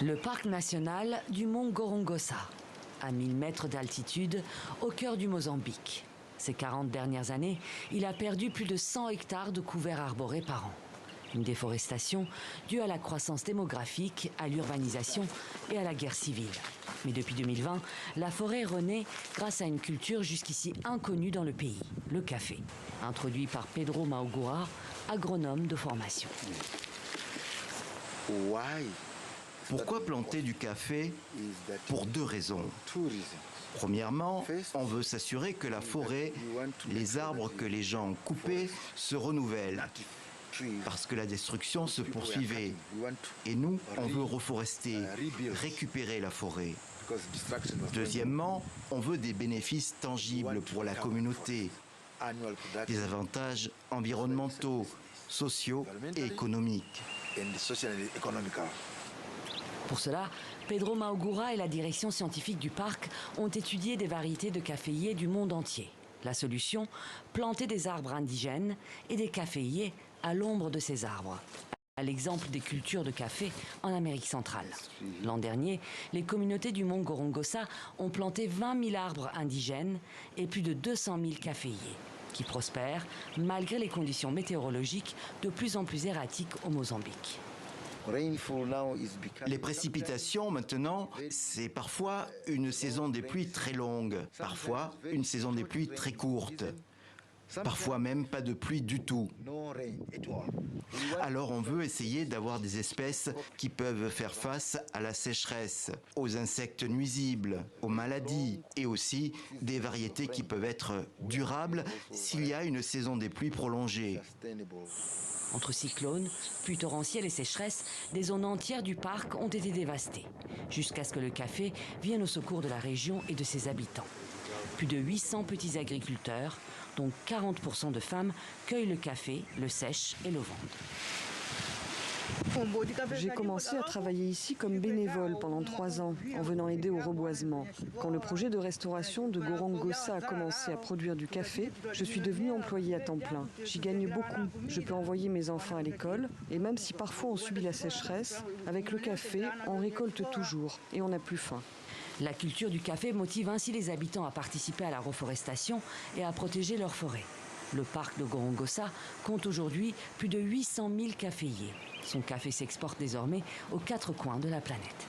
Le parc national du mont Gorongosa, à 1000 mètres d'altitude, au cœur du Mozambique. Ces 40 dernières années, il a perdu plus de 100 hectares de couverts arborés par an. Une déforestation due à la croissance démographique, à l'urbanisation et à la guerre civile. Mais depuis 2020, la forêt renaît grâce à une culture jusqu'ici inconnue dans le pays, le café, introduit par Pedro Maugura, agronome de formation. Pourquoi planter du café? Pour deux raisons. Premièrement, on veut s'assurer que la forêt, les arbres que les gens ont coupés, se renouvellent. Parce que la destruction se poursuivait. Et nous, on veut reforester, récupérer la forêt. Deuxièmement, on veut des bénéfices tangibles pour la communauté. Des avantages environnementaux, sociaux et économiques. Pour cela, Pedro Maugura et la direction scientifique du parc ont étudié des variétés de caféiers du monde entier. La solution, planter des arbres indigènes et des caféiers à l'ombre de ces arbres, à l'exemple des cultures de café en Amérique centrale. L'an dernier, les communautés du mont Gorongosa ont planté 20 000 arbres indigènes et plus de 200 000 caféiers, qui prospèrent malgré les conditions météorologiques de plus en plus erratiques au Mozambique. Les précipitations, maintenant, c'est parfois une saison des pluies très longue, parfois une saison des pluies très courte, parfois même pas de pluie du tout. Alors on veut essayer d'avoir des espèces qui peuvent faire face à la sécheresse, aux insectes nuisibles, aux maladies et aussi des variétés qui peuvent être durables s'il y a une saison des pluies prolongée. Entre cyclones, pluies torrentielles et sécheresses, des zones entières du parc ont été dévastées, jusqu'à ce que le café vienne au secours de la région et de ses habitants. Plus de 800 petits agriculteurs, dont 40% de femmes, cueillent le café, le sèchent et le vendent. J'ai commencé à travailler ici comme bénévole pendant 3 ans, en venant aider au reboisement. Quand le projet de restauration de Gorongosa a commencé à produire du café, je suis devenue employée à temps plein. J'y gagne beaucoup. Je peux envoyer mes enfants à l'école, et même si parfois on subit la sécheresse, avec le café, on récolte toujours et on n'a plus faim. La culture du café motive ainsi les habitants à participer à la reforestation et à protéger leurs forêts. Le parc de Gorongosa compte aujourd'hui plus de 800 000 caféiers. Son café s'exporte désormais aux 4 coins de la planète.